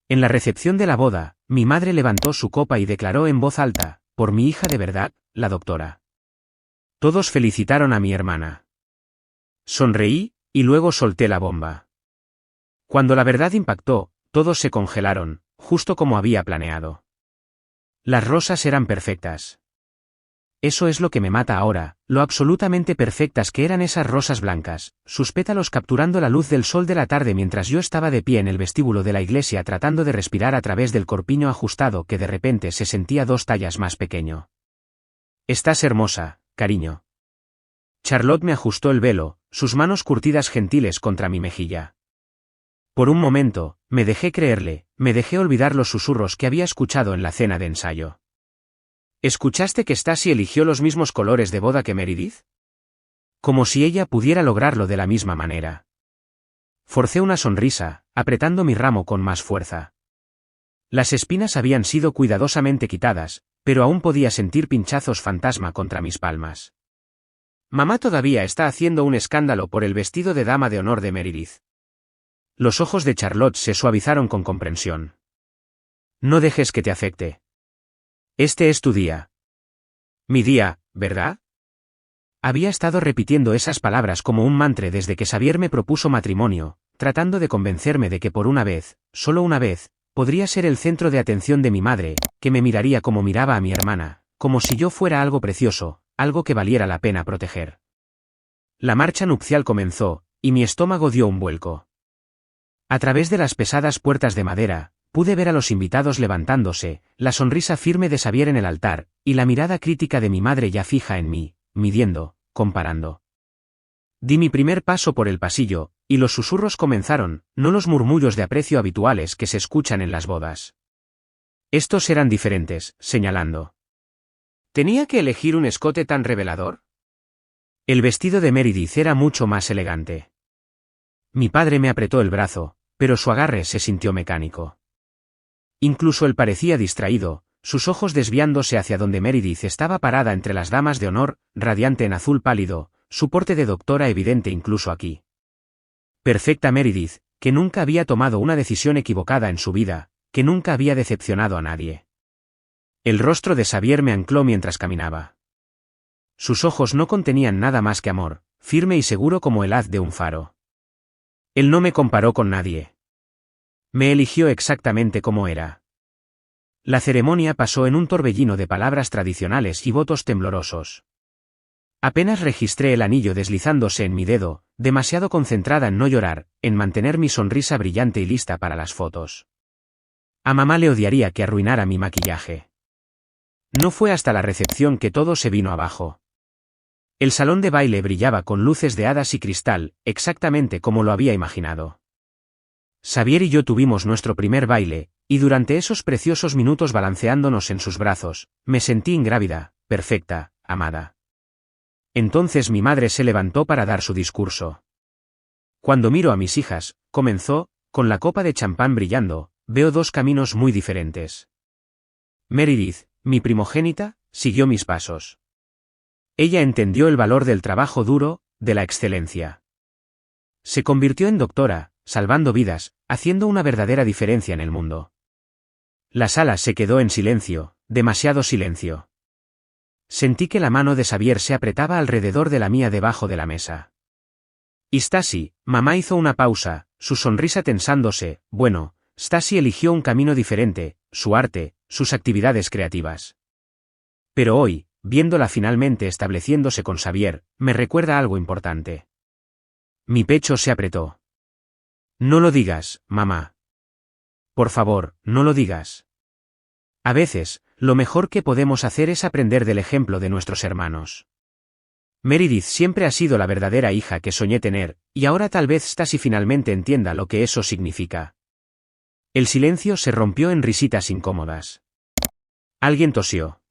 En la recepción de la boda, mi madre levantó su copa y declaró en voz alta, por mi hija de verdad, la doctora. Todos felicitaron a mi hermana. Sonreí, y luego solté la bomba. Cuando la verdad impactó, todos se congelaron, justo como había planeado. Las rosas eran perfectas. Eso es lo que me mata ahora, lo absolutamente perfectas que eran esas rosas blancas, sus pétalos capturando la luz del sol de la tarde mientras yo estaba de pie en el vestíbulo de la iglesia tratando de respirar a través del corpiño ajustado que de repente se sentía 2 tallas más pequeño. Estás hermosa, cariño. Charlotte me ajustó el velo, sus manos curtidas gentiles contra mi mejilla. Por un momento, me dejé creerle, me dejé olvidar los susurros que había escuchado en la cena de ensayo. ¿Escuchaste que Stacy eligió los mismos colores de boda que Meredith? Como si ella pudiera lograrlo de la misma manera. Forcé una sonrisa, apretando mi ramo con más fuerza. Las espinas habían sido cuidadosamente quitadas, pero aún podía sentir pinchazos fantasma contra mis palmas. Mamá todavía está haciendo un escándalo por el vestido de dama de honor de Meredith. Los ojos de Charlotte se suavizaron con comprensión. No dejes que te afecte. Este es tu día. Mi día, ¿verdad? Había estado repitiendo esas palabras como un mantra desde que Xavier me propuso matrimonio, tratando de convencerme de que por una vez, solo una vez, podría ser el centro de atención de mi madre, que me miraría como miraba a mi hermana, como si yo fuera algo precioso, algo que valiera la pena proteger. La marcha nupcial comenzó, y mi estómago dio un vuelco. A través de las pesadas puertas de madera, pude ver a los invitados levantándose, la sonrisa firme de Xavier en el altar, y la mirada crítica de mi madre ya fija en mí, midiendo, comparando. Di mi primer paso por el pasillo, y los susurros comenzaron, no los murmullos de aprecio habituales que se escuchan en las bodas. Estos eran diferentes, señalando. ¿Tenía que elegir un escote tan revelador? El vestido de Meredith era mucho más elegante. Mi padre me apretó el brazo, pero su agarre se sintió mecánico. Incluso él parecía distraído, sus ojos desviándose hacia donde Meredith estaba parada entre las damas de honor, radiante en azul pálido, su porte de doctora evidente incluso aquí. Perfecta Meredith, que nunca había tomado una decisión equivocada en su vida, que nunca había decepcionado a nadie. El rostro de Xavier me ancló mientras caminaba. Sus ojos no contenían nada más que amor, firme y seguro como el haz de un faro. Él no me comparó con nadie. Me eligió exactamente como era. La ceremonia pasó en un torbellino de palabras tradicionales y votos temblorosos. Apenas registré el anillo deslizándose en mi dedo, demasiado concentrada en no llorar, en mantener mi sonrisa brillante y lista para las fotos. A mamá le odiaría que arruinara mi maquillaje. No fue hasta la recepción que todo se vino abajo. El salón de baile brillaba con luces de hadas y cristal, exactamente como lo había imaginado. Xavier y yo tuvimos nuestro primer baile, y durante esos preciosos minutos balanceándonos en sus brazos, me sentí ingrávida, perfecta, amada. Entonces mi madre se levantó para dar su discurso. Cuando miro a mis hijas, comenzó, con la copa de champán brillando, veo 2 caminos muy diferentes. Meredith, mi primogénita, siguió mis pasos. Ella entendió el valor del trabajo duro, de la excelencia. Se convirtió en doctora, salvando vidas, haciendo una verdadera diferencia en el mundo. La sala se quedó en silencio, demasiado silencio. Sentí que la mano de Xavier se apretaba alrededor de la mía debajo de la mesa. Y Stacy, mamá hizo una pausa, su sonrisa tensándose, bueno, Stacy eligió un camino diferente, su arte, sus actividades creativas. Pero hoy, viéndola finalmente estableciéndose con Xavier, me recuerda algo importante. Mi pecho se apretó. No lo digas, mamá. Por favor, no lo digas. A veces, lo mejor que podemos hacer es aprender del ejemplo de nuestros hermanos. Meredith siempre ha sido la verdadera hija que soñé tener, y ahora tal vez Stacy finalmente entienda lo que eso significa. El silencio se rompió en risitas incómodas. Alguien tosió.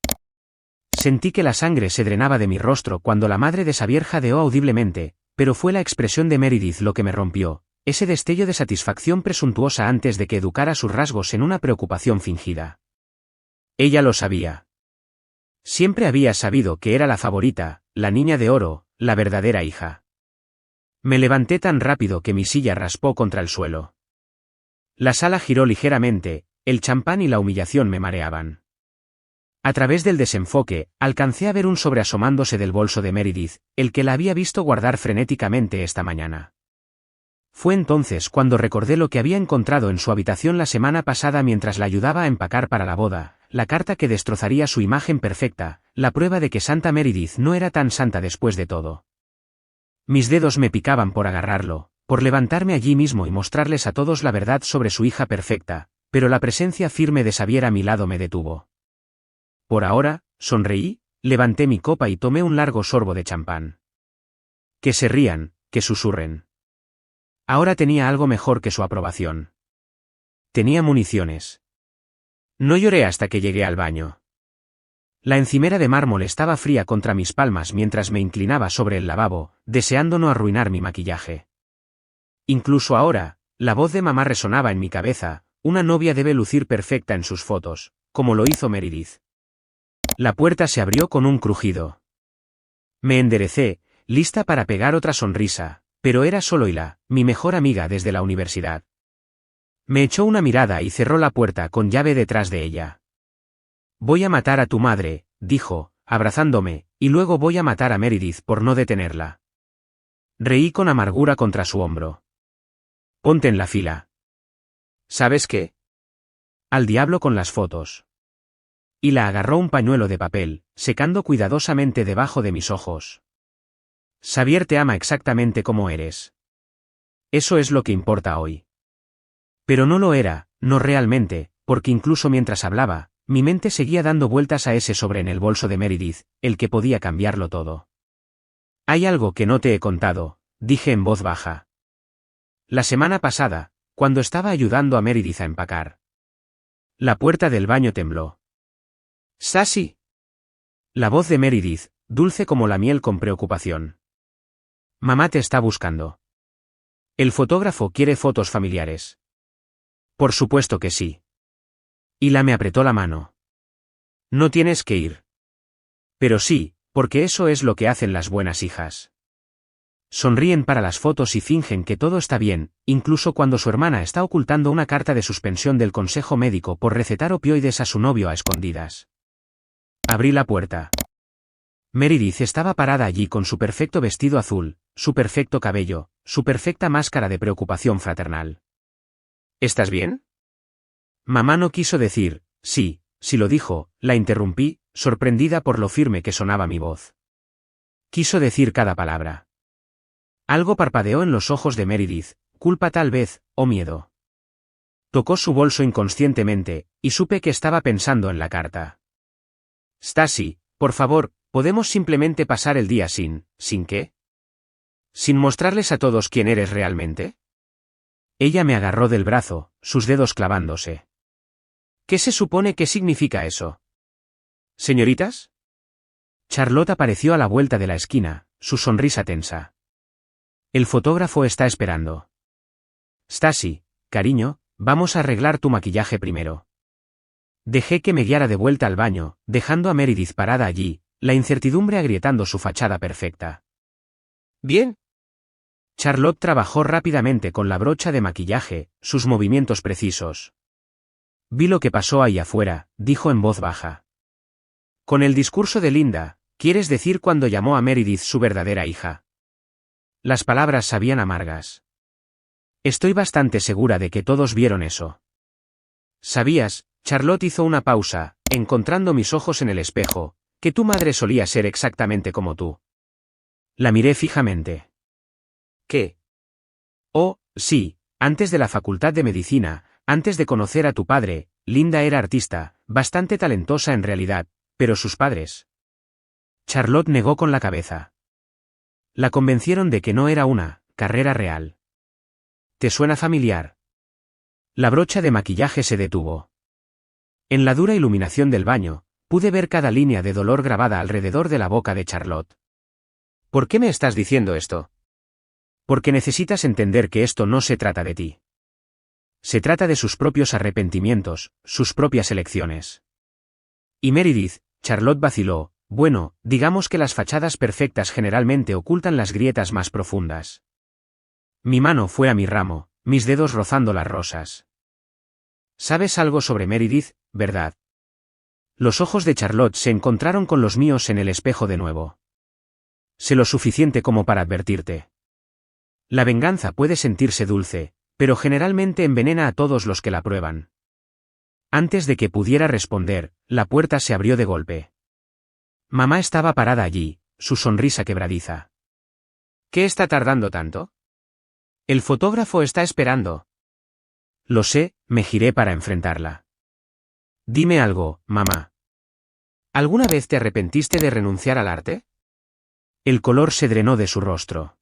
Sentí que la sangre se drenaba de mi rostro cuando la madre de Xavier jadeó audiblemente, pero fue la expresión de Meredith lo que me rompió, ese destello de satisfacción presuntuosa antes de que educara sus rasgos en una preocupación fingida. Ella lo sabía. Siempre había sabido que era la favorita, la niña de oro, la verdadera hija. Me levanté tan rápido que mi silla raspó contra el suelo. La sala giró ligeramente, el champán y la humillación me mareaban. A través del desenfoque, alcancé a ver un sobre asomándose del bolso de Meredith, el que la había visto guardar frenéticamente esta mañana. Fue entonces cuando recordé lo que había encontrado en su habitación la semana pasada mientras la ayudaba a empacar para la boda, la carta que destrozaría su imagen perfecta, la prueba de que Santa Meredith no era tan santa después de todo. Mis dedos me picaban por agarrarlo, por levantarme allí mismo y mostrarles a todos la verdad sobre su hija perfecta, pero la presencia firme de Xavier a mi lado me detuvo. Por ahora, sonreí, levanté mi copa y tomé un largo sorbo de champán. Que se rían, que susurren. Ahora tenía algo mejor que su aprobación. Tenía municiones. No lloré hasta que llegué al baño. La encimera de mármol estaba fría contra mis palmas mientras me inclinaba sobre el lavabo, deseando no arruinar mi maquillaje. Incluso ahora, la voz de mamá resonaba en mi cabeza, una novia debe lucir perfecta en sus fotos, como lo hizo Meredith. La puerta se abrió con un crujido. Me enderecé, lista para pegar otra sonrisa, pero era solo Hila, mi mejor amiga desde la universidad. Me echó una mirada y cerró la puerta con llave detrás de ella. Voy a matar a tu madre, dijo, abrazándome, y luego voy a matar a Meredith por no detenerla. Reí con amargura contra su hombro. Ponte en la fila. ¿Sabes qué? Al diablo con las fotos. Hila agarró un pañuelo de papel, secando cuidadosamente debajo de mis ojos. Xavier te ama exactamente como eres. Eso es lo que importa hoy. Pero no lo era, no realmente, porque incluso mientras hablaba, mi mente seguía dando vueltas a ese sobre en el bolso de Meredith, el que podía cambiarlo todo. Hay algo que no te he contado, dije en voz baja. La semana pasada, cuando estaba ayudando a Meredith a empacar. La puerta del baño tembló. «Sassy». La voz de Meredith, dulce como la miel con preocupación. Mamá te está buscando. El fotógrafo quiere fotos familiares. Por supuesto que sí. Hila me apretó la mano. No tienes que ir. Pero sí, porque eso es lo que hacen las buenas hijas. Sonríen para las fotos y fingen que todo está bien, incluso cuando su hermana está ocultando una carta de suspensión del consejo médico por recetar opioides a su novio a escondidas. Abrí la puerta. Meredith estaba parada allí con su perfecto vestido azul, su perfecto cabello, su perfecta máscara de preocupación fraternal. ¿Estás bien? Mamá no quiso decir, sí, si lo dijo, la interrumpí, sorprendida por lo firme que sonaba mi voz. Quiso decir cada palabra. Algo parpadeó en los ojos de Meredith, culpa tal vez, o miedo. Tocó su bolso inconscientemente, y supe que estaba pensando en la carta. Stacy, por favor, ¿podemos simplemente pasar el día sin qué? ¿Sin mostrarles a todos quién eres realmente? Ella me agarró del brazo, sus dedos clavándose. ¿Qué se supone que significa eso? ¿Señoritas? Charlotte apareció a la vuelta de la esquina, su sonrisa tensa. El fotógrafo está esperando. Stacy, cariño, vamos a arreglar tu maquillaje primero. Dejé que me guiara de vuelta al baño, dejando a Meredith parada allí, la incertidumbre agrietando su fachada perfecta. Bien. Charlotte trabajó rápidamente con la brocha de maquillaje, sus movimientos precisos. Vi lo que pasó ahí afuera, dijo en voz baja. Con el discurso de Linda, ¿quieres decir cuando llamó a Meredith su verdadera hija? Las palabras sabían amargas. Estoy bastante segura de que todos vieron eso. ¿Sabías? Charlotte hizo una pausa, encontrando mis ojos en el espejo, que tu madre solía ser exactamente como tú. La miré fijamente. ¿Qué? Oh, sí, antes de la facultad de medicina, antes de conocer a tu padre, Linda era artista, bastante talentosa en realidad, pero sus padres. Charlotte negó con la cabeza. La convencieron de que no era una carrera real. ¿Te suena familiar? La brocha de maquillaje se detuvo. En la dura iluminación del baño, pude ver cada línea de dolor grabada alrededor de la boca de Charlotte. ¿Por qué me estás diciendo esto? Porque necesitas entender que esto no se trata de ti. Se trata de sus propios arrepentimientos, sus propias elecciones. Y Meredith, Charlotte vaciló, bueno, digamos que las fachadas perfectas generalmente ocultan las grietas más profundas. Mi mano fue a mi ramo, mis dedos rozando las rosas. Sabes algo sobre Meredith, ¿verdad? Los ojos de Charlotte se encontraron con los míos en el espejo de nuevo. Sé lo suficiente como para advertirte. La venganza puede sentirse dulce, pero generalmente envenena a todos los que la prueban. Antes de que pudiera responder, la puerta se abrió de golpe. Mamá estaba parada allí, su sonrisa quebradiza. ¿Qué está tardando tanto? El fotógrafo está esperando. Lo sé, me giré para enfrentarla. Dime algo, mamá. ¿Alguna vez te arrepentiste de renunciar al arte? El color se drenó de su rostro.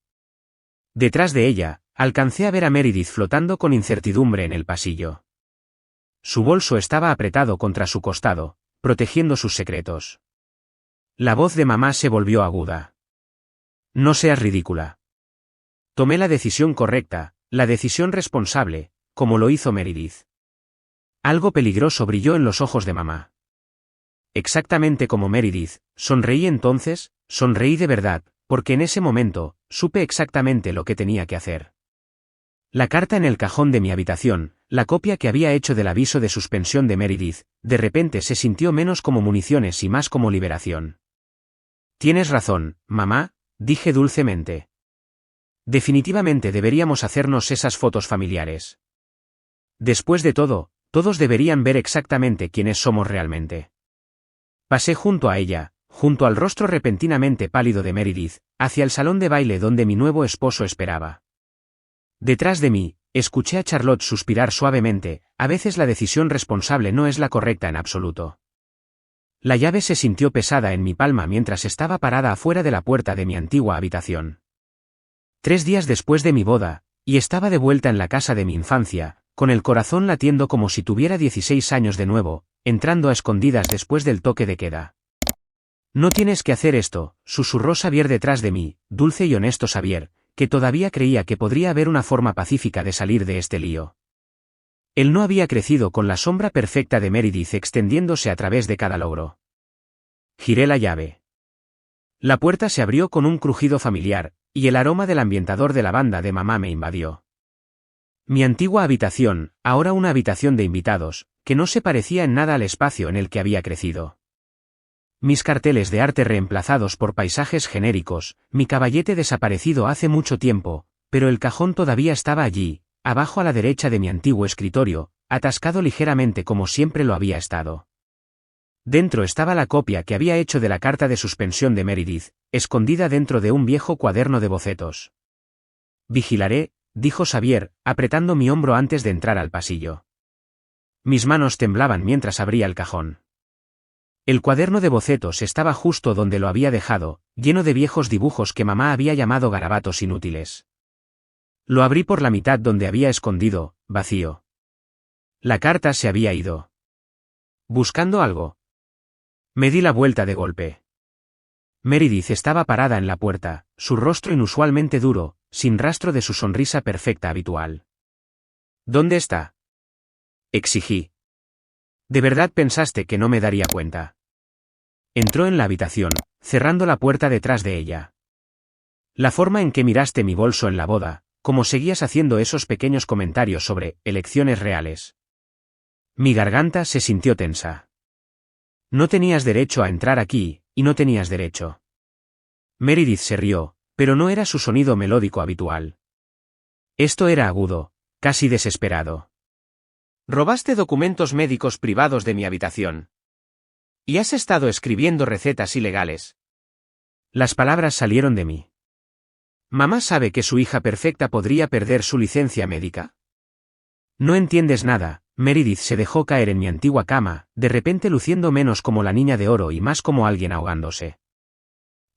Detrás de ella, alcancé a ver a Meredith flotando con incertidumbre en el pasillo. Su bolso estaba apretado contra su costado, protegiendo sus secretos. La voz de mamá se volvió aguda. No seas ridícula. Tomé la decisión correcta, la decisión responsable, como lo hizo Meredith. Algo peligroso brilló en los ojos de mamá. Exactamente como Meredith, sonreí entonces, sonreí de verdad, porque en ese momento, supe exactamente lo que tenía que hacer. La carta en el cajón de mi habitación, la copia que había hecho del aviso de suspensión de Meredith, de repente se sintió menos como municiones y más como liberación. Tienes razón, mamá, dije dulcemente. Definitivamente deberíamos hacernos esas fotos familiares. Después de todo, todos deberían ver exactamente quiénes somos realmente. Pasé junto a ella, junto al rostro repentinamente pálido de Meredith, hacia el salón de baile donde mi nuevo esposo esperaba. Detrás de mí, escuché a Charlotte suspirar suavemente, a veces la decisión responsable no es la correcta en absoluto. La llave se sintió pesada en mi palma mientras estaba parada afuera de la puerta de mi antigua habitación. 3 días después de mi boda, y estaba de vuelta en la casa de mi infancia, con el corazón latiendo como si tuviera 16 años de nuevo, entrando a escondidas después del toque de queda. No tienes que hacer esto, susurró Xavier detrás de mí, dulce y honesto Xavier, que todavía creía que podría haber una forma pacífica de salir de este lío. Él no había crecido con la sombra perfecta de Meredith extendiéndose a través de cada logro. Giré la llave. La puerta se abrió con un crujido familiar, y el aroma del ambientador de lavanda de mamá me invadió. Mi antigua habitación, ahora una habitación de invitados, que no se parecía en nada al espacio en el que había crecido. Mis carteles de arte reemplazados por paisajes genéricos, mi caballete desaparecido hace mucho tiempo, pero el cajón todavía estaba allí, abajo a la derecha de mi antiguo escritorio, atascado ligeramente como siempre lo había estado. Dentro estaba la copia que había hecho de la carta de suspensión de Meredith, escondida dentro de un viejo cuaderno de bocetos. Vigilaré, dijo Xavier, apretando mi hombro antes de entrar al pasillo. Mis manos temblaban mientras abría el cajón. El cuaderno de bocetos estaba justo donde lo había dejado, lleno de viejos dibujos que mamá había llamado garabatos inútiles. Lo abrí por la mitad donde había escondido, vacío. La carta se había ido. ¿Buscando algo? Me di la vuelta de golpe. Meredith estaba parada en la puerta, su rostro inusualmente duro, sin rastro de su sonrisa perfecta habitual. ¿Dónde está? Exigí. ¿De verdad pensaste que no me daría cuenta? Entró en la habitación, cerrando la puerta detrás de ella. La forma en que miraste mi bolso en la boda, como seguías haciendo esos pequeños comentarios sobre elecciones reales. Mi garganta se sintió tensa. No tenías derecho a entrar aquí, y no tenías derecho. Meredith se rió, pero no era su sonido melódico habitual. Esto era agudo, casi desesperado. Robaste documentos médicos privados de mi habitación. Y has estado escribiendo recetas ilegales. Las palabras salieron de mí. ¿Mamá sabe que su hija perfecta podría perder su licencia médica? No entiendes nada. Meredith se dejó caer en mi antigua cama, de repente luciendo menos como la niña de oro y más como alguien ahogándose.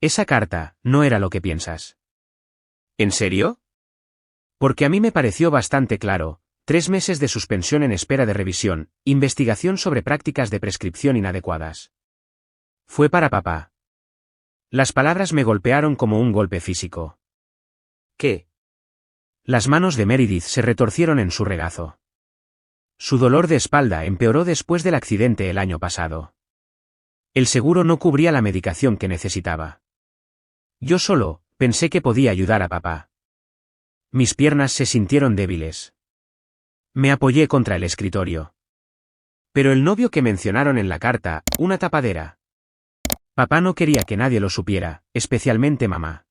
Esa carta, no era lo que piensas. ¿En serio? Porque a mí me pareció bastante claro. 3 meses de suspensión en espera de revisión, investigación sobre prácticas de prescripción inadecuadas. Fue para papá. Las palabras me golpearon como un golpe físico. ¿Qué? Las manos de Meredith se retorcieron en su regazo. Su dolor de espalda empeoró después del accidente el año pasado. El seguro no cubría la medicación que necesitaba. Yo solo, pensé que podía ayudar a papá. Mis piernas se sintieron débiles. Me apoyé contra el escritorio. Pero el novio que mencionaron en la carta, una tapadera. Papá no quería que nadie lo supiera, especialmente mamá.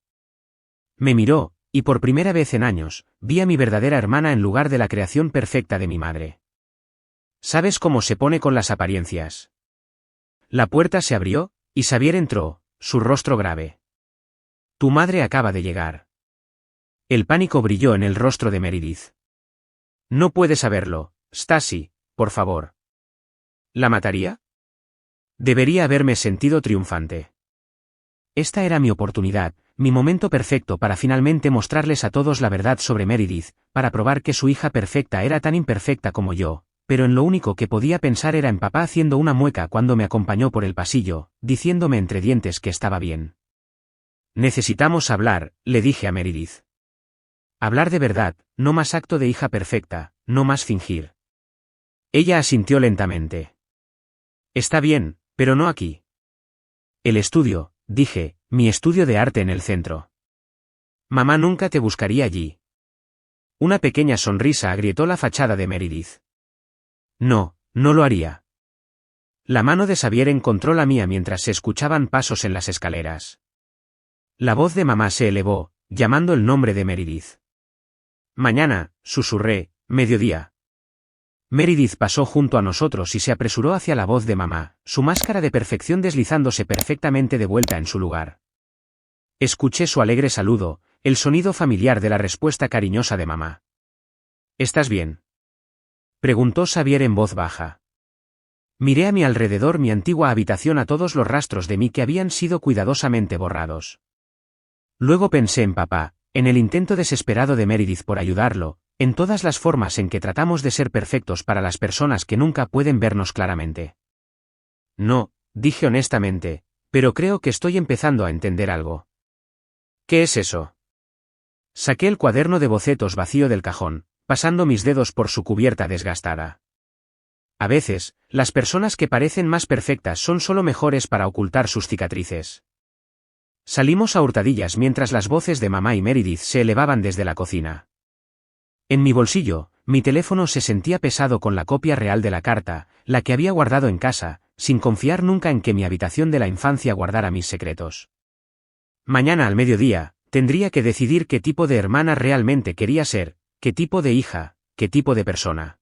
Me miró, y por primera vez en años, vi a mi verdadera hermana en lugar de la creación perfecta de mi madre. ¿Sabes cómo se pone con las apariencias? La puerta se abrió, y Xavier entró, su rostro grave. Tu madre acaba de llegar. El pánico brilló en el rostro de Meredith. No puedes saberlo, Stacy, por favor. ¿La mataría? Debería haberme sentido triunfante. Esta era mi oportunidad, mi momento perfecto para finalmente mostrarles a todos la verdad sobre Meredith, para probar que su hija perfecta era tan imperfecta como yo, pero en lo único que podía pensar era en papá haciendo una mueca cuando me acompañó por el pasillo, diciéndome entre dientes que estaba bien. Necesitamos hablar, le dije a Meredith. Hablar de verdad, no más acto de hija perfecta, no más fingir. Ella asintió lentamente. Está bien, pero no aquí. El estudio, dije, mi estudio de arte en el centro. Mamá nunca te buscaría allí. Una pequeña sonrisa agrietó la fachada de Meredith. No, no lo haría. La mano de Xavier encontró la mía mientras se escuchaban pasos en las escaleras. La voz de mamá se elevó, llamando el nombre de Meredith. Mañana, susurré, mediodía. Meredith pasó junto a nosotros y se apresuró hacia la voz de mamá, su máscara de perfección deslizándose perfectamente de vuelta en su lugar. Escuché su alegre saludo, el sonido familiar de la respuesta cariñosa de mamá. ¿Estás bien?, preguntó Xavier en voz baja. Miré a mi alrededor mi antigua habitación, a todos los rastros de mí que habían sido cuidadosamente borrados. Luego pensé en papá, en el intento desesperado de Meredith por ayudarlo, en todas las formas en que tratamos de ser perfectos para las personas que nunca pueden vernos claramente. No, dije honestamente, pero creo que estoy empezando a entender algo. ¿Qué es eso? Saqué el cuaderno de bocetos vacío del cajón, pasando mis dedos por su cubierta desgastada. A veces, las personas que parecen más perfectas son solo mejores para ocultar sus cicatrices. Salimos a hurtadillas mientras las voces de mamá y Meredith se elevaban desde la cocina. En mi bolsillo, mi teléfono se sentía pesado con la copia real de la carta, la que había guardado en casa, sin confiar nunca en que mi habitación de la infancia guardara mis secretos. Mañana al mediodía, tendría que decidir qué tipo de hermana realmente quería ser, qué tipo de hija, qué tipo de persona.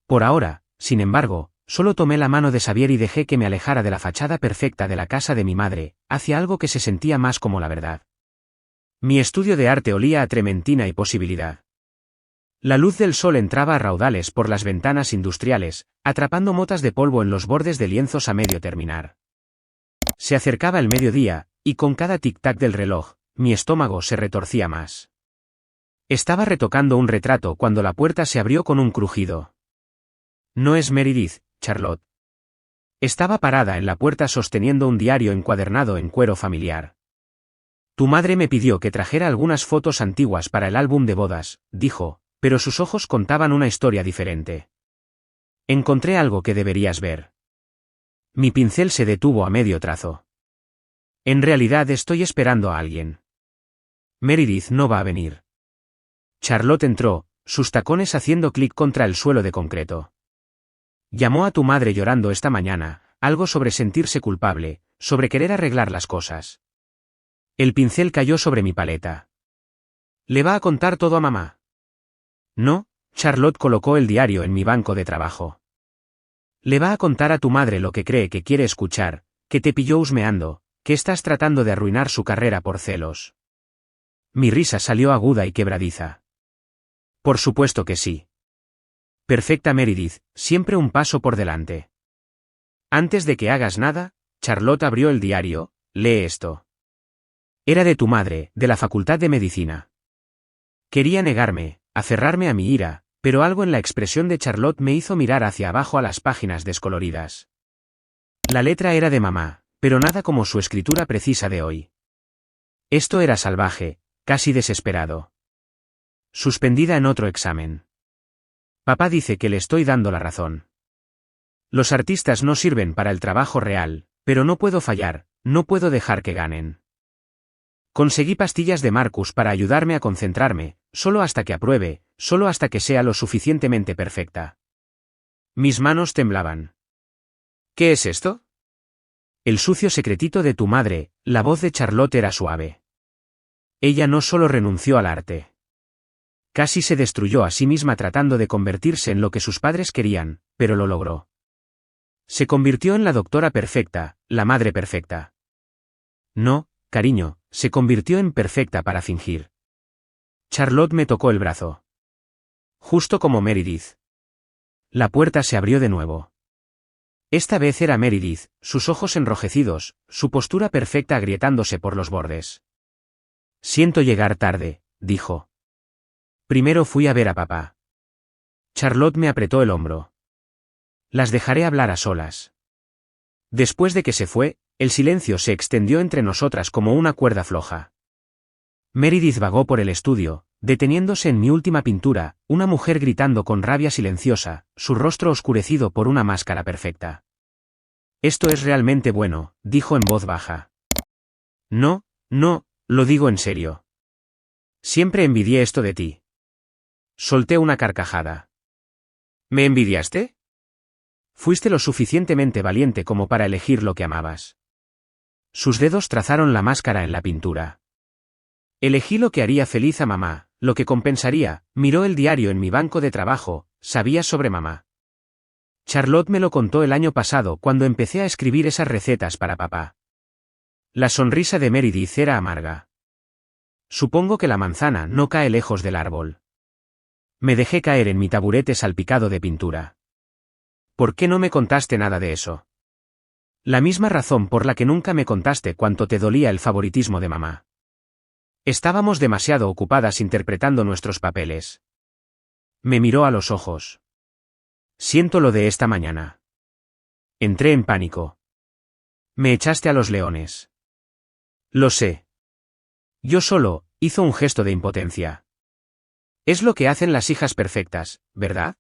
Por ahora, sin embargo, solo tomé la mano de Xavier y dejé que me alejara de la fachada perfecta de la casa de mi madre, hacia algo que se sentía más como la verdad. Mi estudio de arte olía a trementina y posibilidad. La luz del sol entraba a raudales por las ventanas industriales, atrapando motas de polvo en los bordes de lienzos a medio terminar. Se acercaba el mediodía, y con cada tic-tac del reloj, mi estómago se retorcía más. Estaba retocando un retrato cuando la puerta se abrió con un crujido. No es Meredith, Charlotte. Estaba parada en la puerta sosteniendo un diario encuadernado en cuero familiar. Tu madre me pidió que trajera algunas fotos antiguas para el álbum de bodas, dijo, pero sus ojos contaban una historia diferente. Encontré algo que deberías ver. Mi pincel se detuvo a medio trazo. En realidad estoy esperando a alguien. Meredith no va a venir. Charlotte entró, sus tacones haciendo clic contra el suelo de concreto. Llamó a tu madre llorando esta mañana, algo sobre sentirse culpable, sobre querer arreglar las cosas. El pincel cayó sobre mi paleta. ¿Le va a contar todo a mamá? No, Charlotte colocó el diario en mi banco de trabajo. Le va a contar a tu madre lo que cree que quiere escuchar, que te pilló husmeando, que estás tratando de arruinar su carrera por celos. Mi risa salió aguda y quebradiza. Por supuesto que sí. Perfecta Meredith, siempre un paso por delante. Antes de que hagas nada, Charlotte abrió el diario, lee esto. Era de tu madre, de la Facultad de Medicina. Quería negarme, aferrarme a mi ira, pero algo en la expresión de Charlotte me hizo mirar hacia abajo a las páginas descoloridas. La letra era de mamá, pero nada como su escritura precisa de hoy. Esto era salvaje, casi desesperado. Suspendida en otro examen. Papá dice que le estoy dando la razón. Los artistas no sirven para el trabajo real, pero no puedo fallar, no puedo dejar que ganen. Conseguí pastillas de Marcus para ayudarme a concentrarme, solo hasta que apruebe, solo hasta que sea lo suficientemente perfecta. Mis manos temblaban. ¿Qué es esto? El sucio secretito de tu madre. La voz de Charlotte era suave. Ella no solo renunció al arte. Casi se destruyó a sí misma tratando de convertirse en lo que sus padres querían, pero lo logró. Se convirtió en la doctora perfecta, la madre perfecta. No, cariño, se convirtió en perfecta para fingir. Charlotte me tocó el brazo. Justo como Meredith. La puerta se abrió de nuevo. Esta vez era Meredith, sus ojos enrojecidos, su postura perfecta agrietándose por los bordes. Siento llegar tarde, dijo. Primero fui a ver a papá. Charlotte me apretó el hombro. Las dejaré hablar a solas. Después de que se fue, el silencio se extendió entre nosotras como una cuerda floja. Meredith vagó por el estudio, deteniéndose en mi última pintura, una mujer gritando con rabia silenciosa, su rostro oscurecido por una máscara perfecta. Esto es realmente bueno, dijo en voz baja. No, no, lo digo en serio. Siempre envidié esto de ti. Solté una carcajada. ¿Me envidiaste? Fuiste lo suficientemente valiente como para elegir lo que amabas. Sus dedos trazaron la máscara en la pintura. Elegí lo que haría feliz a mamá, lo que compensaría. Miró el diario en mi banco de trabajo, sabía sobre mamá. Charlotte me lo contó el año pasado cuando empecé a escribir esas recetas para papá. La sonrisa de Meredith era amarga. Supongo que la manzana no cae lejos del árbol. Me dejé caer en mi taburete salpicado de pintura. ¿Por qué no me contaste nada de eso? La misma razón por la que nunca me contaste cuánto te dolía el favoritismo de mamá. Estábamos demasiado ocupadas interpretando nuestros papeles. Me miró a los ojos. Siento lo de esta mañana. Entré en pánico. Me echaste a los leones. Lo sé. Yo solo, hizo un gesto de impotencia. Es lo que hacen las hijas perfectas, ¿verdad?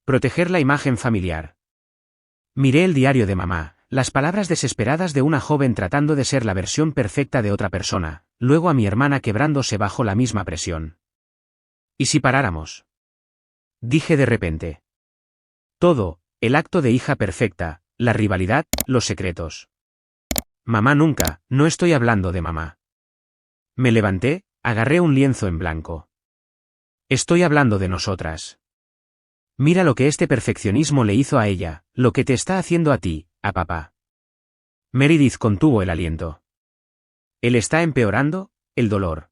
Proteger la imagen familiar. Miré el diario de mamá, las palabras desesperadas de una joven tratando de ser la versión perfecta de otra persona, luego a mi hermana quebrándose bajo la misma presión. ¿Y si paráramos? Dije de repente. Todo, el acto de hija perfecta, la rivalidad, los secretos. Mamá nunca, no estoy hablando de mamá. Me levanté, agarré un lienzo en blanco. Estoy hablando de nosotras. Mira lo que este perfeccionismo le hizo a ella, lo que te está haciendo a ti, a papá. Meredith contuvo el aliento. Él está empeorando, el dolor.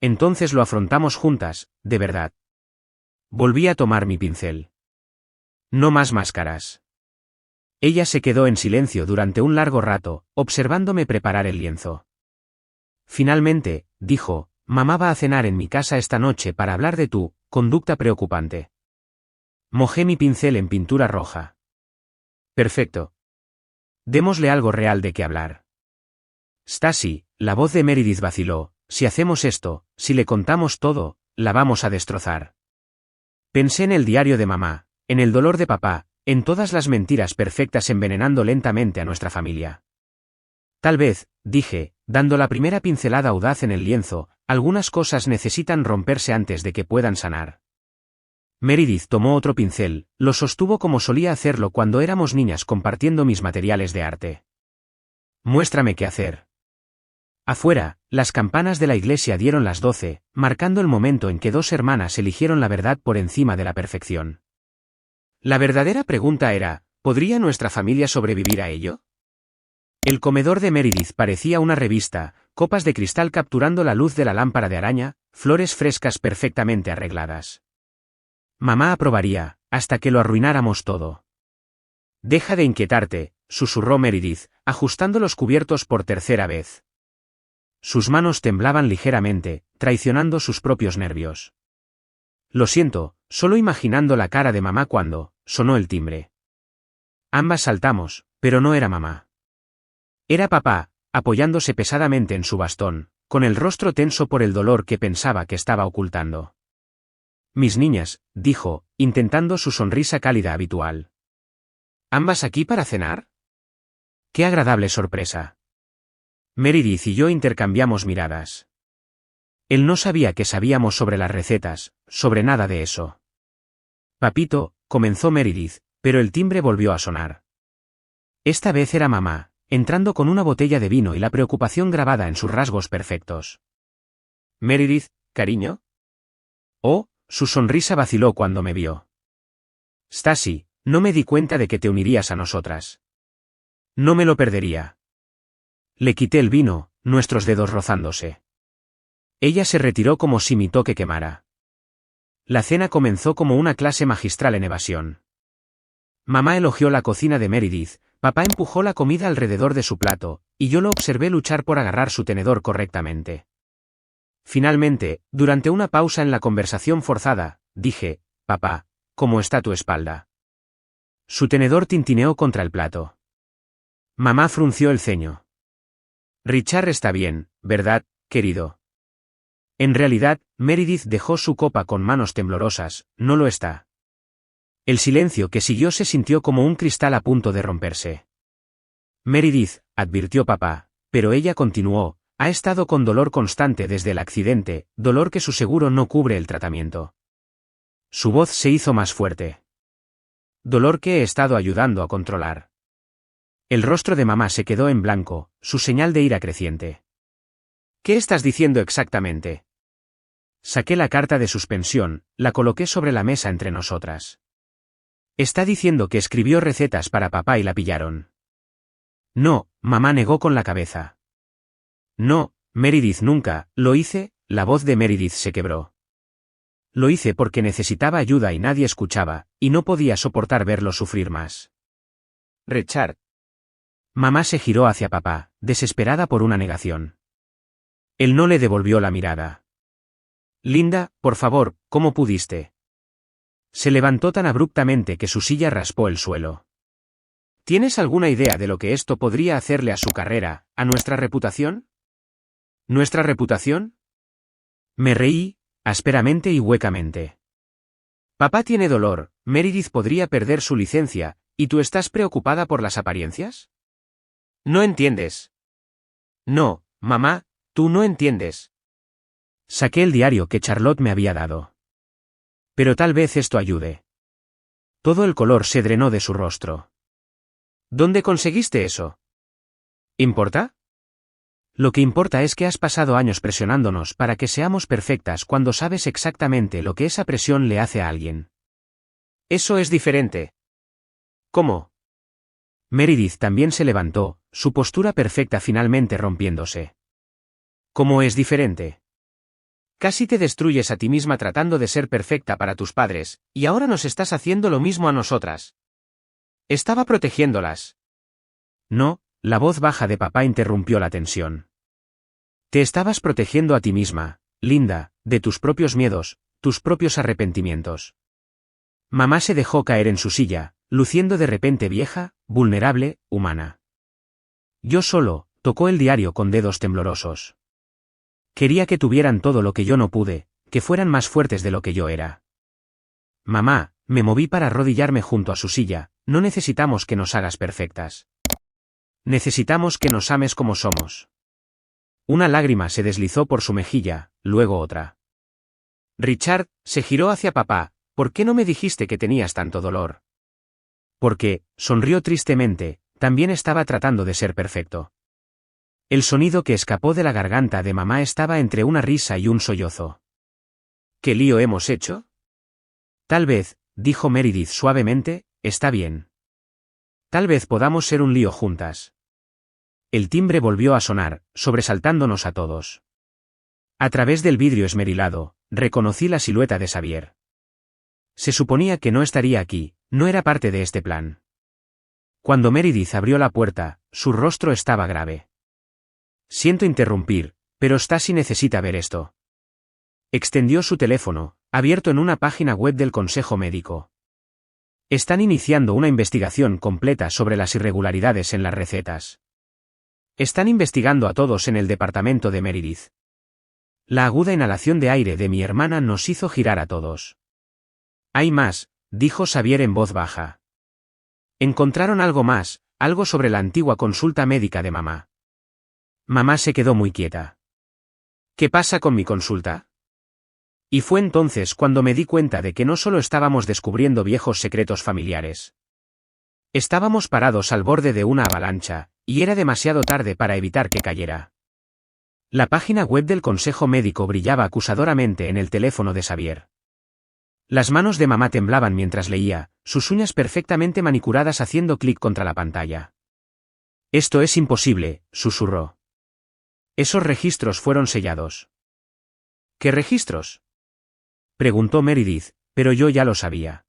Entonces lo afrontamos juntas, de verdad. Volví a tomar mi pincel. No más máscaras. Ella se quedó en silencio durante un largo rato, observándome preparar el lienzo. Finalmente, dijo, mamá va a cenar en mi casa esta noche para hablar de tu conducta preocupante. Mojé mi pincel en pintura roja. Perfecto. Démosle algo real de qué hablar. Stacy, la voz de Meredith vaciló, si hacemos esto, si le contamos todo, la vamos a destrozar. Pensé en el diario de mamá, en el dolor de papá, en todas las mentiras perfectas envenenando lentamente a nuestra familia. Tal vez, dije, dando la primera pincelada audaz en el lienzo, algunas cosas necesitan romperse antes de que puedan sanar. Meredith tomó otro pincel, lo sostuvo como solía hacerlo cuando éramos niñas compartiendo mis materiales de arte. Muéstrame qué hacer. Afuera, las campanas de la iglesia dieron las 12, marcando el momento en que dos hermanas eligieron la verdad por encima de la perfección. La verdadera pregunta era, ¿podría nuestra familia sobrevivir a ello? El comedor de Meredith parecía una revista, copas de cristal capturando la luz de la lámpara de araña, flores frescas perfectamente arregladas. Mamá aprobaría, hasta que lo arruináramos todo. Deja de inquietarte, susurró Meredith, ajustando los cubiertos por tercera vez. Sus manos temblaban ligeramente, traicionando sus propios nervios. Lo siento, solo imaginando la cara de mamá cuando sonó el timbre. Ambas saltamos, pero no era mamá. Era papá, apoyándose pesadamente en su bastón, con el rostro tenso por el dolor que pensaba que estaba ocultando. Mis niñas, dijo, intentando su sonrisa cálida habitual. ¿Ambas aquí para cenar? ¡Qué agradable sorpresa! Meredith y yo intercambiamos miradas. Él no sabía que sabíamos sobre las recetas, sobre nada de eso. Papito, comenzó Meredith, pero el timbre volvió a sonar. Esta vez era mamá, entrando con una botella de vino y la preocupación grabada en sus rasgos perfectos. Meredith, cariño. Oh, su sonrisa vaciló cuando me vio. Stacy, no me di cuenta de que te unirías a nosotras. No me lo perdería. Le quité el vino, nuestros dedos rozándose. Ella se retiró como si mi toque quemara. La cena comenzó como una clase magistral en evasión. Mamá elogió la cocina de Meredith, papá empujó la comida alrededor de su plato, y yo lo observé luchar por agarrar su tenedor correctamente. Finalmente, durante una pausa en la conversación forzada, dije, papá, ¿cómo está tu espalda? Su tenedor tintineó contra el plato. Mamá frunció el ceño. Richard está bien, ¿verdad, querido? En realidad, Meredith dejó su copa con manos temblorosas, no lo está. El silencio que siguió se sintió como un cristal a punto de romperse. Meredith, advirtió papá, pero ella continuó, ha estado con dolor constante desde el accidente, dolor que su seguro no cubre el tratamiento. Su voz se hizo más fuerte. Dolor que he estado ayudando a controlar. El rostro de mamá se quedó en blanco, su señal de ira creciente. ¿Qué estás diciendo exactamente? Saqué la carta de suspensión, la coloqué sobre la mesa entre nosotras. Está diciendo que escribió recetas para papá y la pillaron. No, mamá negó con la cabeza. No, Meredith nunca, lo hice, la voz de Meredith se quebró. Lo hice porque necesitaba ayuda y nadie escuchaba, y no podía soportar verlo sufrir más. Richard. Mamá se giró hacia papá, desesperada por una negación. Él no le devolvió la mirada. Linda, por favor, ¿cómo pudiste? Se levantó tan abruptamente que su silla raspó el suelo. ¿Tienes alguna idea de lo que esto podría hacerle a su carrera, a nuestra reputación? ¿Nuestra reputación? Me reí, ásperamente y huecamente. Papá tiene dolor, Meredith podría perder su licencia, ¿y tú estás preocupada por las apariencias? No entiendes. No, mamá, tú no entiendes. Saqué el diario que Charlotte me había dado. Pero tal vez esto ayude. Todo el color se drenó de su rostro. ¿Dónde conseguiste eso? ¿Importa? Lo que importa es que has pasado años presionándonos para que seamos perfectas cuando sabes exactamente lo que esa presión le hace a alguien. Eso es diferente. ¿Cómo? Meredith también se levantó, su postura perfecta finalmente rompiéndose. ¿Cómo es diferente? Casi te destruyes a ti misma tratando de ser perfecta para tus padres, y ahora nos estás haciendo lo mismo a nosotras. Estaba protegiéndolas. No, la voz baja de papá interrumpió la tensión. Te estabas protegiendo a ti misma, Linda, de tus propios miedos, tus propios arrepentimientos. Mamá se dejó caer en su silla, luciendo de repente vieja, vulnerable, humana. Yo solo, tocó el diario con dedos temblorosos. Quería que tuvieran todo lo que yo no pude, que fueran más fuertes de lo que yo era. Mamá, me moví para arrodillarme junto a su silla, no necesitamos que nos hagas perfectas. Necesitamos que nos ames como somos. Una lágrima se deslizó por su mejilla, luego otra. Richard, se giró hacia papá, ¿por qué no me dijiste que tenías tanto dolor? Porque, sonrió tristemente, también estaba tratando de ser perfecto. El sonido que escapó de la garganta de mamá estaba entre una risa y un sollozo. ¿Qué lío hemos hecho? Tal vez, dijo Meredith suavemente, está bien. Tal vez podamos ser un lío juntas. El timbre volvió a sonar, sobresaltándonos a todos. A través del vidrio esmerilado, reconocí la silueta de Xavier. Se suponía que no estaría aquí, no era parte de este plan. Cuando Meredith abrió la puerta, su rostro estaba grave. Siento interrumpir, pero Stacy necesita ver esto. Extendió su teléfono, abierto en una página web del Consejo Médico. Están iniciando una investigación completa sobre las irregularidades en las recetas. Están investigando a todos en el departamento de Meredith. La aguda inhalación de aire de mi hermana nos hizo girar a todos. Hay más, dijo Xavier en voz baja. Encontraron algo más, algo sobre la antigua consulta médica de mamá. Mamá se quedó muy quieta. ¿Qué pasa con mi consulta? Y fue entonces cuando me di cuenta de que no solo estábamos descubriendo viejos secretos familiares. Estábamos parados al borde de una avalancha, y era demasiado tarde para evitar que cayera. La página web del Consejo Médico brillaba acusadoramente en el teléfono de Xavier. Las manos de mamá temblaban mientras leía, sus uñas perfectamente manicuradas haciendo clic contra la pantalla. «Esto es imposible», susurró. «Esos registros fueron sellados». «¿Qué registros?», preguntó Meredith, pero yo ya lo sabía.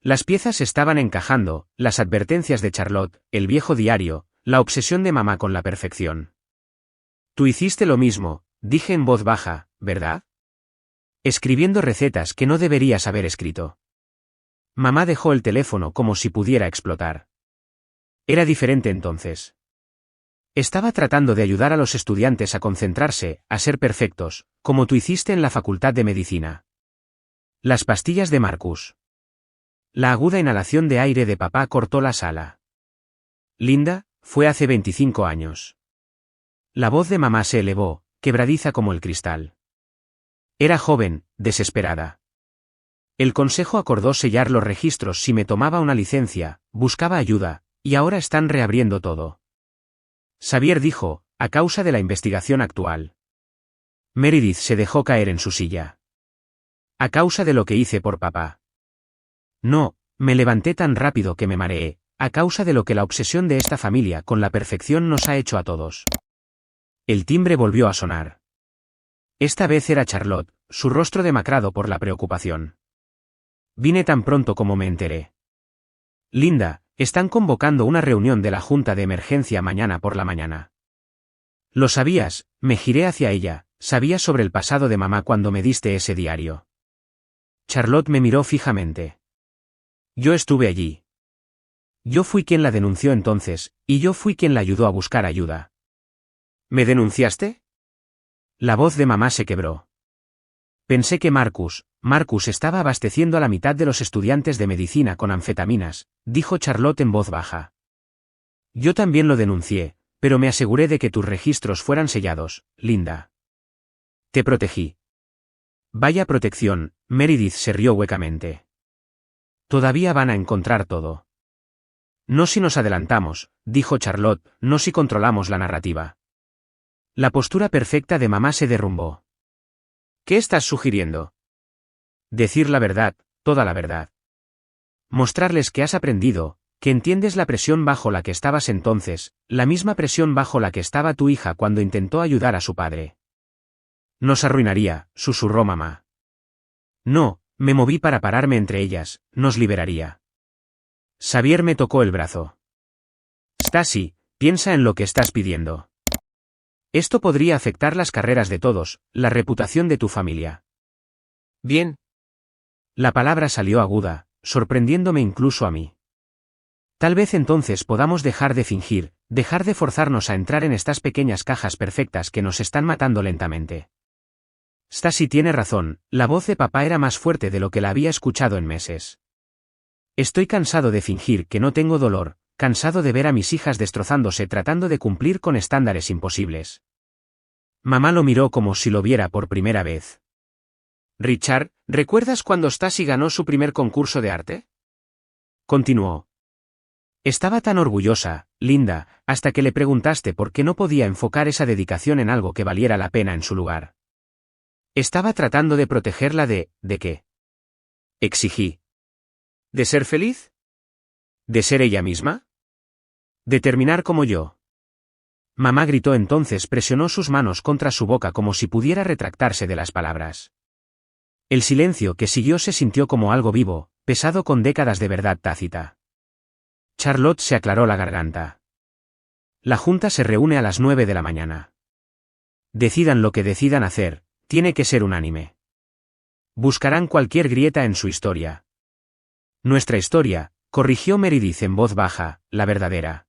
Las piezas estaban encajando, las advertencias de Charlotte, el viejo diario, la obsesión de mamá con la perfección. «Tú hiciste lo mismo», dije en voz baja, ¿verdad? Escribiendo recetas que no deberías haber escrito. Mamá dejó el teléfono como si pudiera explotar. Era diferente entonces. Estaba tratando de ayudar a los estudiantes a concentrarse, a ser perfectos, como tú hiciste en la Facultad de Medicina. Las pastillas de Marcus. La aguda inhalación de aire de papá cortó la sala. Linda, fue hace 25 años. La voz de mamá se elevó, quebradiza como el cristal. Era joven, desesperada. El consejo acordó sellar los registros si me tomaba una licencia, buscaba ayuda, y ahora están reabriendo todo. Xavier dijo, a causa de la investigación actual. Meredith se dejó caer en su silla. A causa de lo que hice por papá. No, me levanté tan rápido que me mareé, a causa de lo que la obsesión de esta familia con la perfección nos ha hecho a todos. El timbre volvió a sonar. Esta vez era Charlotte, su rostro demacrado por la preocupación. Vine tan pronto como me enteré. Linda, están convocando una reunión de la Junta de Emergencia mañana por la mañana. Lo sabías, me giré hacia ella, sabías sobre el pasado de mamá cuando me diste ese diario. Charlotte me miró fijamente. Yo estuve allí. Yo fui quien la denunció entonces, y yo fui quien la ayudó a buscar ayuda. ¿Me denunciaste? La voz de mamá se quebró. Pensé que Marcus estaba abasteciendo a la mitad de los estudiantes de medicina con anfetaminas, dijo Charlotte en voz baja. Yo también lo denuncié, pero me aseguré de que tus registros fueran sellados, Linda. Te protegí. Vaya protección, Meredith se rió huecamente. Todavía van a encontrar todo. No si nos adelantamos, dijo Charlotte, no si controlamos la narrativa. La postura perfecta de mamá se derrumbó. ¿Qué estás sugiriendo? Decir la verdad, toda la verdad. Mostrarles que has aprendido, que entiendes la presión bajo la que estabas entonces, la misma presión bajo la que estaba tu hija cuando intentó ayudar a su padre. Nos arruinaría, susurró mamá. No, me moví para pararme entre ellas, nos liberaría. Xavier me tocó el brazo. Stacy, piensa en lo que estás pidiendo. Esto podría afectar las carreras de todos, la reputación de tu familia. Bien. La palabra salió aguda, sorprendiéndome incluso a mí. Tal vez entonces podamos dejar de fingir, dejar de forzarnos a entrar en estas pequeñas cajas perfectas que nos están matando lentamente. Stacy tiene razón, la voz de papá era más fuerte de lo que la había escuchado en meses. Estoy cansado de fingir que no tengo dolor, cansado de ver a mis hijas destrozándose tratando de cumplir con estándares imposibles. Mamá lo miró como si lo viera por primera vez. Richard, ¿recuerdas cuando Stacy ganó su primer concurso de arte? Continuó. Estaba tan orgullosa, Linda, hasta que le preguntaste por qué no podía enfocar esa dedicación en algo que valiera la pena en su lugar. Estaba tratando de protegerla ¿de qué? Exigí. ¿De ser feliz? ¿De ser ella misma? ¿De terminar como yo? Mamá gritó entonces, presionó sus manos contra su boca como si pudiera retractarse de las palabras. El silencio que siguió se sintió como algo vivo, pesado con décadas de verdad tácita. Charlotte se aclaró la garganta. La junta se reúne a las 9 de la mañana. Decidan lo que decidan hacer, tiene que ser unánime. Buscarán cualquier grieta en su historia. Nuestra historia, corrigió Meredith en voz baja, la verdadera.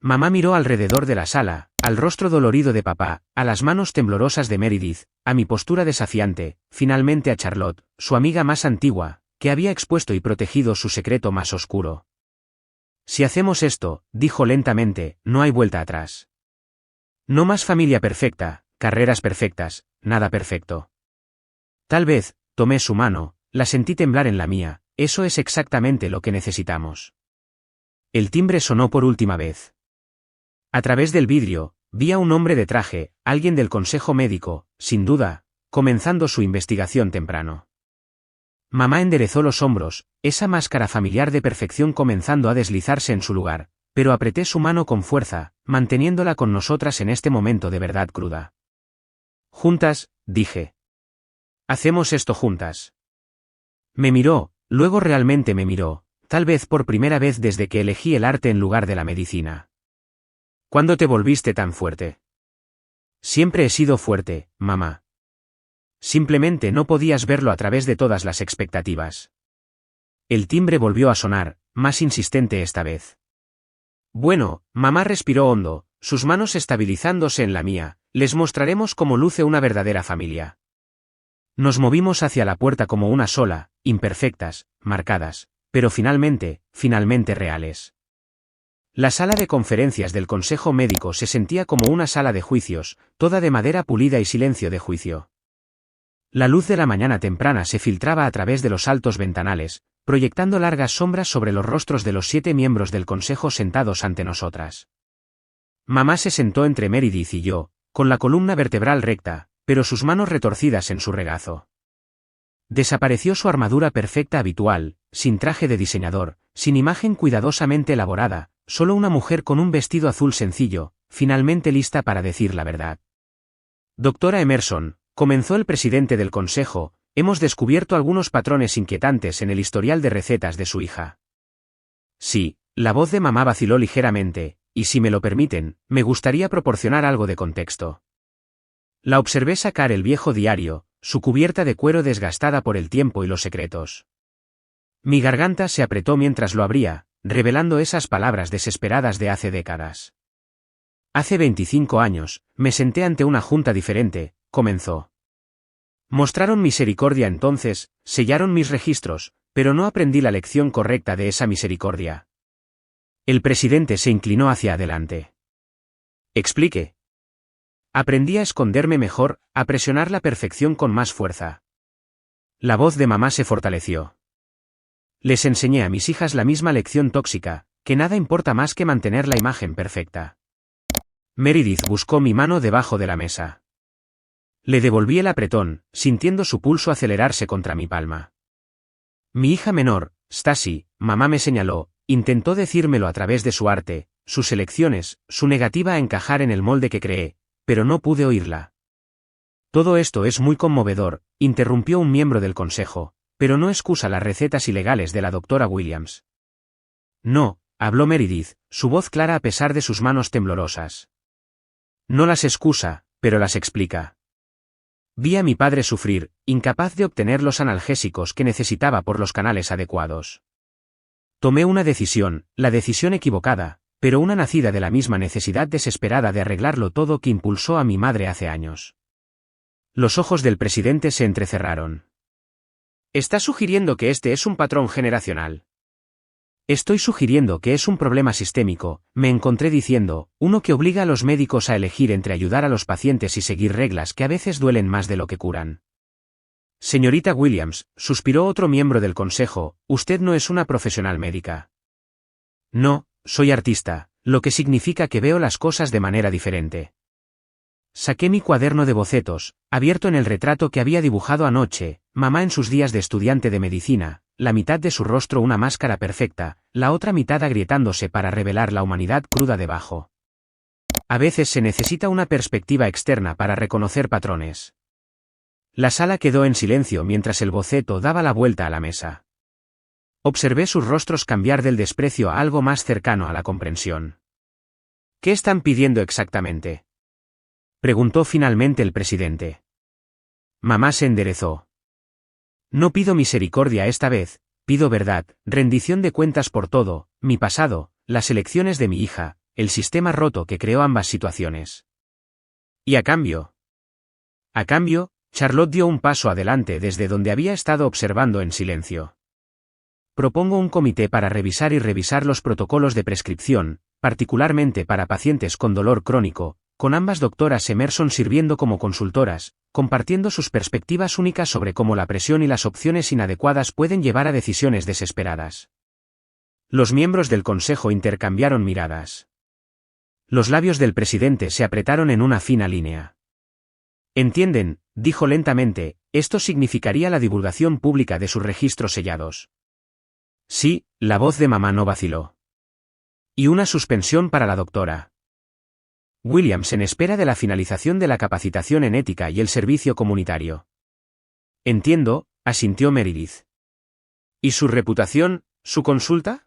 Mamá miró alrededor de la sala, al rostro dolorido de papá, a las manos temblorosas de Meredith, a mi postura desafiante, finalmente a Charlotte, su amiga más antigua, que había expuesto y protegido su secreto más oscuro. Si hacemos esto, dijo lentamente, no hay vuelta atrás. No más familia perfecta, carreras perfectas, nada perfecto. Tal vez, tomé su mano, la sentí temblar en la mía, eso es exactamente lo que necesitamos. El timbre sonó por última vez. A través del vidrio, vi a un hombre de traje, alguien del consejo médico, sin duda, comenzando su investigación temprano. Mamá enderezó los hombros, esa máscara familiar de perfección comenzando a deslizarse en su lugar, pero apreté su mano con fuerza, manteniéndola con nosotras en este momento de verdad cruda. Juntas, dije. Hacemos esto juntas. Me miró, luego realmente me miró, tal vez por primera vez desde que elegí el arte en lugar de la medicina. ¿Cuándo te volviste tan fuerte? Siempre he sido fuerte, mamá. Simplemente no podías verlo a través de todas las expectativas. El timbre volvió a sonar, más insistente esta vez. Bueno, mamá respiró hondo, sus manos estabilizándose en la mía, les mostraremos cómo luce una verdadera familia. Nos movimos hacia la puerta como una sola, imperfectas, marcadas, pero finalmente reales. La sala de conferencias del Consejo Médico se sentía como una sala de juicios, toda de madera pulida y silencio de juicio. La luz de la mañana temprana se filtraba a través de los altos ventanales, proyectando largas sombras sobre los rostros de los 7 miembros del Consejo sentados ante nosotras. Mamá se sentó entre Meredith y yo, con la columna vertebral recta, pero sus manos retorcidas en su regazo. Desapareció su armadura perfecta habitual, sin traje de diseñador, sin imagen cuidadosamente elaborada, solo una mujer con un vestido azul sencillo, finalmente lista para decir la verdad. Doctora Emerson, comenzó el presidente del consejo, hemos descubierto algunos patrones inquietantes en el historial de recetas de su hija. Sí, la voz de mamá vaciló ligeramente, y si me lo permiten, me gustaría proporcionar algo de contexto. La observé sacar el viejo diario, su cubierta de cuero desgastada por el tiempo y los secretos. Mi garganta se apretó mientras lo abría, revelando esas palabras desesperadas de hace décadas. Hace 25 años, me senté ante una junta diferente, comenzó. Mostraron misericordia entonces, sellaron mis registros, pero no aprendí la lección correcta de esa misericordia. El presidente se inclinó hacia adelante. Explique. Aprendí a esconderme mejor, a presionar la perfección con más fuerza. La voz de mamá se fortaleció. Les enseñé a mis hijas la misma lección tóxica, que nada importa más que mantener la imagen perfecta. Meredith buscó mi mano debajo de la mesa. Le devolví el apretón, sintiendo su pulso acelerarse contra mi palma. Mi hija menor, Stacy, mamá me señaló, intentó decírmelo a través de su arte, sus elecciones, su negativa a encajar en el molde que creé, pero no pude oírla. Todo esto es muy conmovedor, interrumpió un miembro del consejo, pero no excusa las recetas ilegales de la doctora Williams. No, habló Meredith, su voz clara a pesar de sus manos temblorosas. No las excusa, pero las explica. Vi a mi padre sufrir, incapaz de obtener los analgésicos que necesitaba por los canales adecuados. Tomé una decisión, la decisión equivocada, pero una nacida de la misma necesidad desesperada de arreglarlo todo que impulsó a mi madre hace años. Los ojos del presidente se entrecerraron. ¿Está sugiriendo que este es un patrón generacional? Estoy sugiriendo que es un problema sistémico, me encontré diciendo, uno que obliga a los médicos a elegir entre ayudar a los pacientes y seguir reglas que a veces duelen más de lo que curan. Señorita Williams, suspiró otro miembro del consejo, usted no es una profesional médica. No, soy artista, lo que significa que veo las cosas de manera diferente. Saqué mi cuaderno de bocetos, abierto en el retrato que había dibujado anoche, mamá en sus días de estudiante de medicina, la mitad de su rostro una máscara perfecta, la otra mitad agrietándose para revelar la humanidad cruda debajo. A veces se necesita una perspectiva externa para reconocer patrones. La sala quedó en silencio mientras el boceto daba la vuelta a la mesa. Observé sus rostros cambiar del desprecio a algo más cercano a la comprensión. ¿Qué están pidiendo exactamente?, preguntó finalmente el presidente. Mamá se enderezó. No pido misericordia esta vez, pido verdad, rendición de cuentas por todo, mi pasado, las elecciones de mi hija, el sistema roto que creó ambas situaciones. ¿Y a cambio? A cambio, Charlotte dio un paso adelante desde donde había estado observando en silencio. Propongo un comité para revisar los protocolos de prescripción, particularmente para pacientes con dolor crónico, con ambas doctoras Emerson sirviendo como consultoras, compartiendo sus perspectivas únicas sobre cómo la presión y las opciones inadecuadas pueden llevar a decisiones desesperadas. Los miembros del consejo intercambiaron miradas. Los labios del presidente se apretaron en una fina línea. «Entienden», dijo lentamente, «esto significaría la divulgación pública de sus registros sellados». Sí, la voz de mamá no vaciló. «Y una suspensión para la doctora Williams en espera de la finalización de la capacitación en ética y el servicio comunitario». «Entiendo», asintió Meredith. «¿Y su reputación, su consulta?»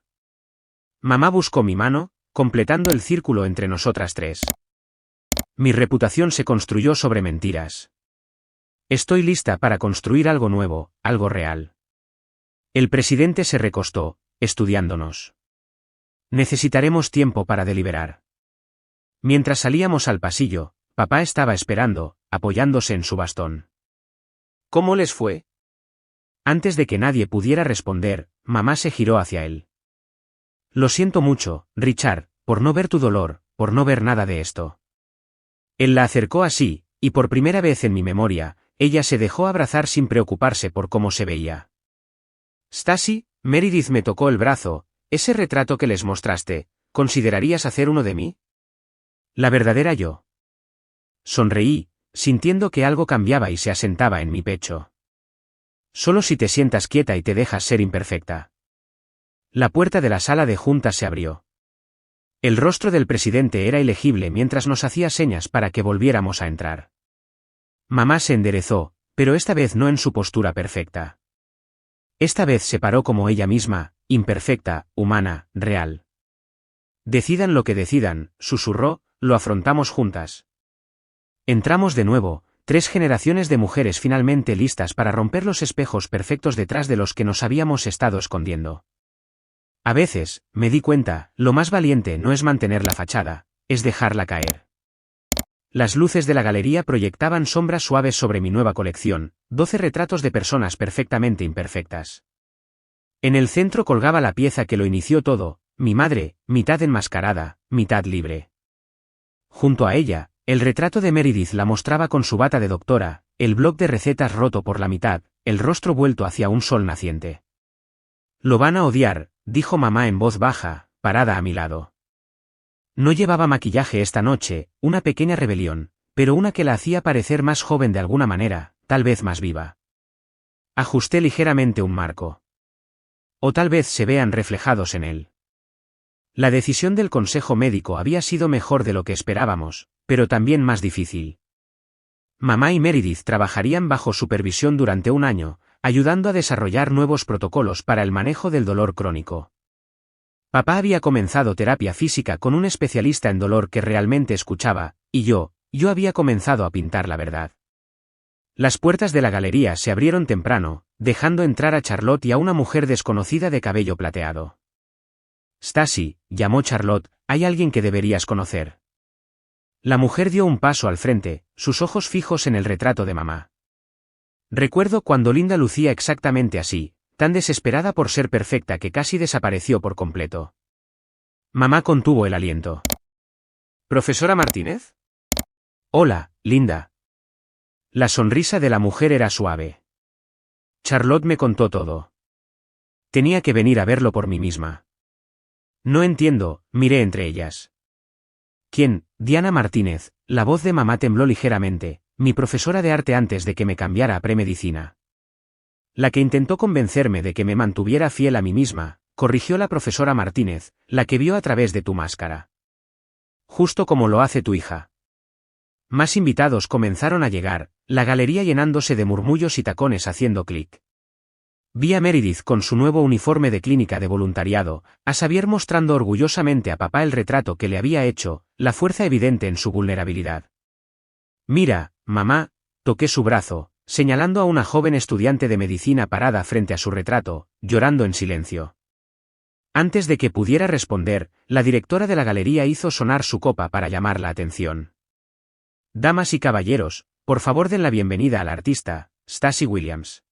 Mamá buscó mi mano, completando el círculo entre nosotras tres. «Mi reputación se construyó sobre mentiras. Estoy lista para construir algo nuevo, algo real». El presidente se recostó, estudiándonos. «Necesitaremos tiempo para deliberar». Mientras salíamos al pasillo, papá estaba esperando, apoyándose en su bastón. «¿Cómo les fue?» Antes de que nadie pudiera responder, mamá se giró hacia él. «Lo siento mucho, Richard, por no ver tu dolor, por no ver nada de esto». Él la acercó así, y por primera vez en mi memoria, ella se dejó abrazar sin preocuparse por cómo se veía. «Stacy», Meredith me tocó el brazo, «ese retrato que les mostraste, ¿considerarías hacer uno de mí? La verdadera yo». Sonreí, sintiendo que algo cambiaba y se asentaba en mi pecho. «Solo si te sientas quieta y te dejas ser imperfecta». La puerta de la sala de juntas se abrió. El rostro del presidente era ilegible mientras nos hacía señas para que volviéramos a entrar. Mamá se enderezó, pero esta vez no en su postura perfecta. Esta vez se paró como ella misma, imperfecta, humana, real. «Decidan lo que decidan», susurró, «lo afrontamos juntas». Entramos de nuevo, 3 generaciones de mujeres finalmente listas para romper los espejos perfectos detrás de los que nos habíamos estado escondiendo. A veces, me di cuenta, lo más valiente no es mantener la fachada, es dejarla caer. Las luces de la galería proyectaban sombras suaves sobre mi nueva colección, 12 retratos de personas perfectamente imperfectas. En el centro colgaba la pieza que lo inició todo, mi madre, mitad enmascarada, mitad libre. Junto a ella, el retrato de Meredith la mostraba con su bata de doctora, el bloc de recetas roto por la mitad, el rostro vuelto hacia un sol naciente. «Lo van a odiar», dijo mamá en voz baja, parada a mi lado. No llevaba maquillaje esta noche, una pequeña rebelión, pero una que la hacía parecer más joven de alguna manera, tal vez más viva. Ajusté ligeramente un marco. O tal vez se vean reflejados en él. La decisión del consejo médico había sido mejor de lo que esperábamos, pero también más difícil. Mamá y Meredith trabajarían bajo supervisión durante un año, ayudando a desarrollar nuevos protocolos para el manejo del dolor crónico. Papá había comenzado terapia física con un especialista en dolor que realmente escuchaba, y yo había comenzado a pintar la verdad. Las puertas de la galería se abrieron temprano, dejando entrar a Charlotte y a una mujer desconocida de cabello plateado. «Stacy», llamó Charlotte, «hay alguien que deberías conocer». La mujer dio un paso al frente, sus ojos fijos en el retrato de mamá. Recuerdo cuando Linda lucía exactamente así, tan desesperada por ser perfecta que casi desapareció por completo. Mamá contuvo el aliento. «¿Profesora Martínez?» «Hola, Linda». La sonrisa de la mujer era suave. Charlotte me contó todo. Tenía que venir a verlo por mí misma. «No entiendo», miré entre ellas. «¿Quién?» «Diana Martínez». La voz de mamá tembló ligeramente, mi profesora de arte antes de que me cambiara a premedicina. La que intentó convencerme de que me mantuviera fiel a mí misma, corrigió la profesora Martínez, la que vio a través de tu máscara. Justo como lo hace tu hija. Más invitados comenzaron a llegar, la galería llenándose de murmullos y tacones haciendo clic. Vi a Meredith con su nuevo uniforme de clínica de voluntariado, a Xavier mostrando orgullosamente a papá el retrato que le había hecho, la fuerza evidente en su vulnerabilidad. «Mira, mamá», toqué su brazo, señalando a una joven estudiante de medicina parada frente a su retrato, llorando en silencio. Antes de que pudiera responder, la directora de la galería hizo sonar su copa para llamar la atención. «Damas y caballeros, por favor den la bienvenida al artista, Stacy Williams».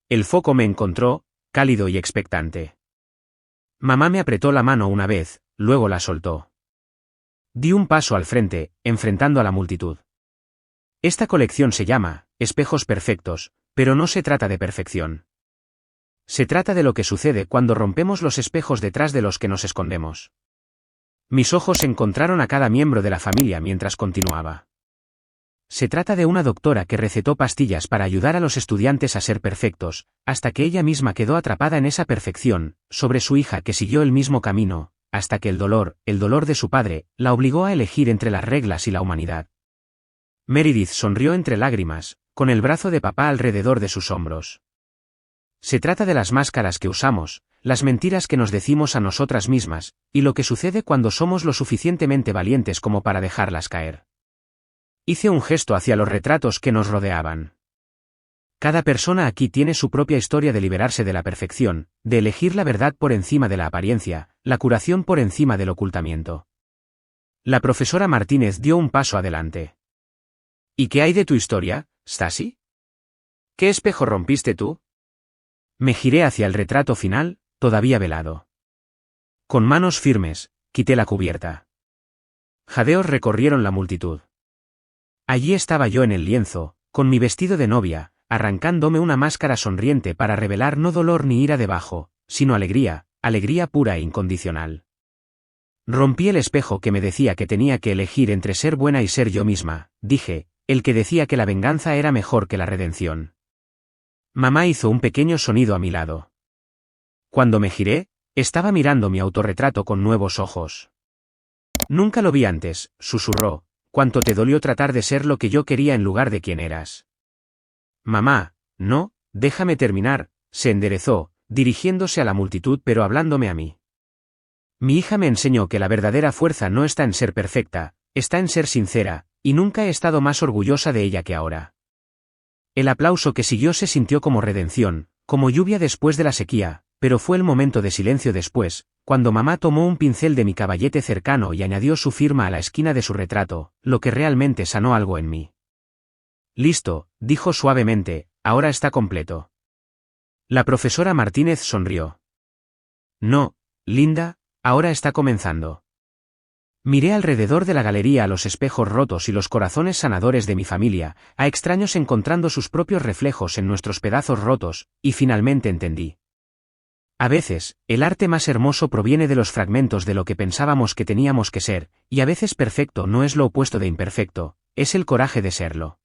El foco me encontró, cálido y expectante. Mamá me apretó la mano una vez, luego la soltó. Di un paso al frente, enfrentando a la multitud. Esta colección se llama Espejos Perfectos, pero no se trata de perfección. Se trata de lo que sucede cuando rompemos los espejos detrás de los que nos escondemos. Mis ojos encontraron a cada miembro de la familia mientras continuaba. Se trata de una doctora que recetó pastillas para ayudar a los estudiantes a ser perfectos, hasta que ella misma quedó atrapada en esa perfección, sobre su hija que siguió el mismo camino, hasta que el dolor de su padre, la obligó a elegir entre las reglas y la humanidad. Meredith sonrió entre lágrimas, con el brazo de papá alrededor de sus hombros. Se trata de las máscaras que usamos, las mentiras que nos decimos a nosotras mismas, y lo que sucede cuando somos lo suficientemente valientes como para dejarlas caer. Hice un gesto hacia los retratos que nos rodeaban. Cada persona aquí tiene su propia historia de liberarse de la perfección, de elegir la verdad por encima de la apariencia, la curación por encima del ocultamiento. La profesora Martínez dio un paso adelante. ¿Y qué hay de tu historia, Stacy? ¿Qué espejo rompiste tú? Me giré hacia el retrato final, todavía velado. Con manos firmes, quité la cubierta. Jadeos recorrieron la multitud. Allí estaba yo en el lienzo, con mi vestido de novia, arrancándome una máscara sonriente para revelar no dolor ni ira debajo, sino alegría, alegría pura e incondicional. Rompí el espejo que me decía que tenía que elegir entre ser buena y ser yo misma, dije, el que decía que la venganza era mejor que la redención. Mamá hizo un pequeño sonido a mi lado. Cuando me giré, estaba mirando mi autorretrato con nuevos ojos. Nunca lo vi antes, susurró, cuánto te dolió tratar de ser lo que yo quería en lugar de quien eras. Mamá, no, déjame terminar, se enderezó, dirigiéndose a la multitud pero hablándome a mí. Mi hija me enseñó que la verdadera fuerza no está en ser perfecta, está en ser sincera, y nunca he estado más orgullosa de ella que ahora. El aplauso que siguió se sintió como redención, como lluvia después de la sequía, pero fue el momento de silencio después, cuando mamá tomó un pincel de mi caballete cercano y añadió su firma a la esquina de su retrato, lo que realmente sanó algo en mí. Listo, dijo suavemente, ahora está completo. La profesora Martínez sonrió. No, Linda, ahora está comenzando. Miré alrededor de la galería a los espejos rotos y los corazones sanadores de mi familia, a extraños encontrando sus propios reflejos en nuestros pedazos rotos, y finalmente entendí. A veces, el arte más hermoso proviene de los fragmentos de lo que pensábamos que teníamos que ser, y a veces perfecto no es lo opuesto de imperfecto, es el coraje de serlo.